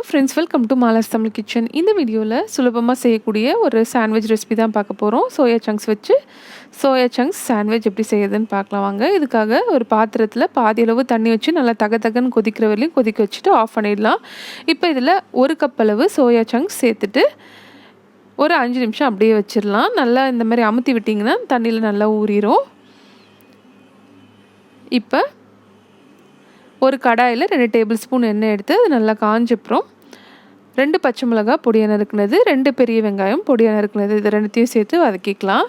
Friends, welcome to Mala's Tamil kitchen. இந்த வீடியோவில் சுலபமாக செய்யக்கூடிய ஒரு சாண்ட்விச் ரெசிபி தான் பார்க்க போகிறோம். சோயா சங்க்ஸ் வச்சு சோயா சங்க்ஸ் சாண்ட்விச் எப்படி செய்யுதுன்னு பார்க்கலாம் வாங்க. இதுக்காக ஒரு பாத்திரத்தில் பாதி அளவு தண்ணி வச்சு நல்லா தகன்னு கொதிக்கிற வரையும் கொதிக்க வச்சுட்டு ஆஃப் பண்ணிடலாம். இப்போ இதில் 1 கப் அளவு சோயா சங்க்ஸ் சேர்த்துட்டு ஒரு 5 நிமிஷம் அப்படியே வச்சிடலாம். நல்லா இந்த மாதிரி அமுத்தி விட்டிங்கன்னா தண்ணியில் நல்லா ஊறிடும். இப்போ ஒரு கடாயில் 2 டேபிள் ஸ்பூன் எண்ணெய் எடுத்து அது நல்லா காஞ்சப்புறம் 2 பச்சை மிளகாய் பொடியாக நறுக்குனது, 2 பெரிய வெங்காயம் பொடியாக நறுக்குனது, இது ரெண்டுத்தையும் சேர்த்து வதக்கிக்கலாம்.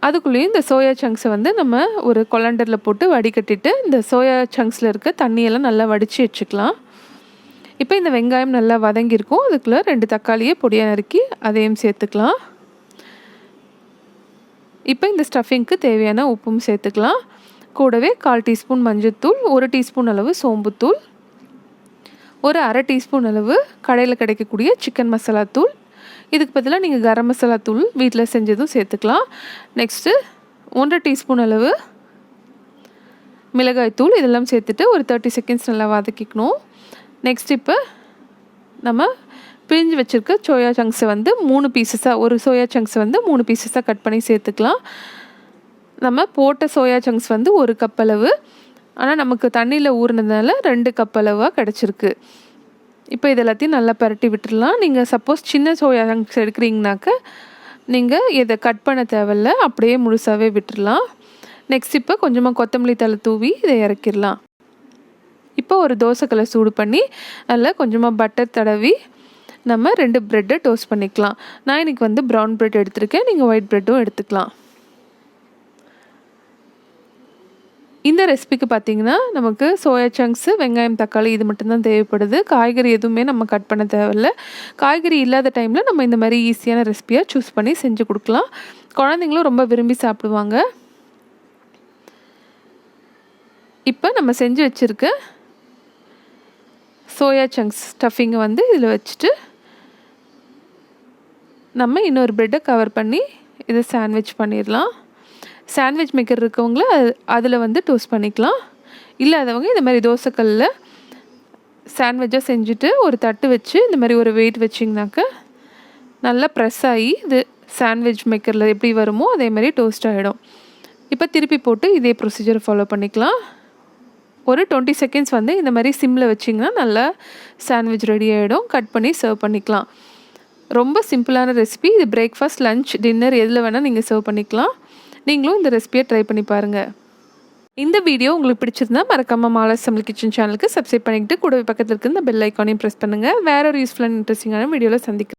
அதுக்குள்ளேயும் இந்த சோயா சங்க்ஸை நம்ம ஒரு கொலண்டரில் போட்டு வடிகட்டிட்டு இந்த சோயா சங்க்ஸில் இருக்க தண்ணியெல்லாம் நல்லா வடித்து வச்சுக்கலாம். இப்போ இந்த வெங்காயம் நல்லா வதங்கியிருக்கும். அதுக்குள்ளே 2 தக்காளியை பொடியாக நறுக்கி அதையும் சேர்த்துக்கலாம். இப்போ இந்த ஸ்டஃபிங்க்கு தேவையான உப்பும் சேர்த்துக்கலாம். கூடவே 1/4 டீஸ்பூன் மஞ்சள்தூள், 1 டீஸ்பூன் அளவு சோம்புத்தூள், ஒரு 1/2 டீஸ்பூன் அளவு கடையில் கிடைக்கக்கூடிய சிக்கன் மசாலா தூள். இதுக்கு பதிலாக நீங்கள் கரம் மசாலா தூள் வீட்டில் செஞ்சதும் சேர்த்துக்கலாம். நெக்ஸ்ட்டு 1/2 டீஸ்பூன் அளவு மிளகாய் தூள், இதெல்லாம் சேர்த்துட்டு ஒரு 30 செகண்ட்ஸ் நல்லா வதக்கிக்கணும். நெக்ஸ்ட் இப்போ நம்ம பிழிஞ்சு வச்சுருக்க சோயா சங்க்ஸை 3 பீசஸாக, ஒரு சோயா சங்க்ஸை 3 பீசஸாக கட் பண்ணி சேர்த்துக்கலாம். நம்ம போட்ட சோயா சங்க்ஸ் 1 கப் அளவு, ஆனால் நமக்கு தண்ணியில் ஊறினதுனால 2 கப் அளவாக கிடச்சிருக்கு. இப்போ இது எல்லாத்தையும் நல்லா பரட்டி விட்டுடலாம். நீங்கள் சப்போஸ் சின்ன சோயா சங்க்ஸ் எடுக்கிறீங்கனாக்க நீங்கள் இதை கட் பண்ண தேவையில்ல, அப்படியே முழுசாகவே விட்டுடலாம். நெக்ஸ்ட் இப்போ கொஞ்சமாக கொத்தமல்லி தழை தூவி இதை இறக்கிடலாம். இப்போ ஒரு தோசைக்கல்லை சூடு பண்ணி அதில் கொஞ்சமாக பட்டர் தடவி நம்ம 2 ப்ரெட்டை டோஸ்ட் பண்ணிக்கலாம். நான் இன்றைக்கி ப்ரௌன் ப்ரெட் எடுத்திருக்கேன், நீங்கள் ஒயிட் ப்ரெட்டும் எடுத்துக்கலாம். இந்த ரெசிபிக்கு பார்த்திங்கன்னா நமக்கு சோயா சங்க்ஸு, வெங்காயம், தக்காளி இது மட்டும்தான் தேவைப்படுது. காய்கறி எதுவுமே நம்ம கட் பண்ண தேவையில்ல. காய்கறி இல்லாத டைமில் நம்ம இந்த மாதிரி ஈஸியான ரெசிபியாக சூஸ் பண்ணி செஞ்சு கொடுக்கலாம். குழந்தைங்களும் ரொம்ப விரும்பி சாப்பிடுவாங்க. இப்போ நம்ம செஞ்சு வச்சுருக்க சோயா சங்க்ஸ் ஸ்டஃபிங்கை இதில் வச்சுட்டு நம்ம இன்னொரு ப்ரெட்டை கவர் பண்ணி இதை சாண்ட்விச் பண்ணிடலாம். சாண்ட்விச் மேக்கர் இருக்கவங்கள அதில் டோஸ்ட் பண்ணிக்கலாம். இல்லாதவங்க இந்த மாதிரி தோசைக்கல்லில் சாண்ட்விச்சாக செஞ்சுட்டு ஒரு தட்டு வச்சு இந்த மாதிரி ஒரு வெயிட் வச்சிங்கனாக்க நல்லா ப்ரெஸ் ஆகி இது சாண்ட்விச் மேக்கரில் எப்படி வருமோ அதே மாதிரி டோஸ்ட் ஆகிடும். இப்போ திருப்பி போட்டு இதே ப்ரொசீஜரை ஃபாலோ பண்ணிக்கலாம். ஒரு 20 செகண்ட்ஸ் இந்த மாதிரி சிம்மில் வச்சிங்கன்னா நல்லா சாண்ட்விச் ரெடி ஆகிடும். கட் பண்ணி சர்வ் பண்ணிக்கலாம். ரொம்ப சிம்பிளான ரெசிபி. இது பிரேக்ஃபாஸ்ட், லஞ்ச், டின்னர் எதில் வேணால் நீங்கள் சர்வ் பண்ணிக்கலாம். நீங்களும் இந்த ரெசிபியை ட்ரை பண்ணி பாருங்கள். இந்த வீடியோ உங்களுக்கு பிடிச்சிருந்தா மறக்காமல் மாலாஸ் தமிழ் கிச்சன் சேனலுக்கு சப்ஸ்கிரைப் பண்ணிக்கிட்டு கூடவே பக்கத்தில் இருக்க இந்த பெல் ஐக்கானையும் ப்ரெஸ் பண்ணுங்கள். வேற ஒரு யூஸ்ஃபுல்லான இன்ட்ரெஸ்டிங்கான வீடியோவில் சந்திக்கிறேன்.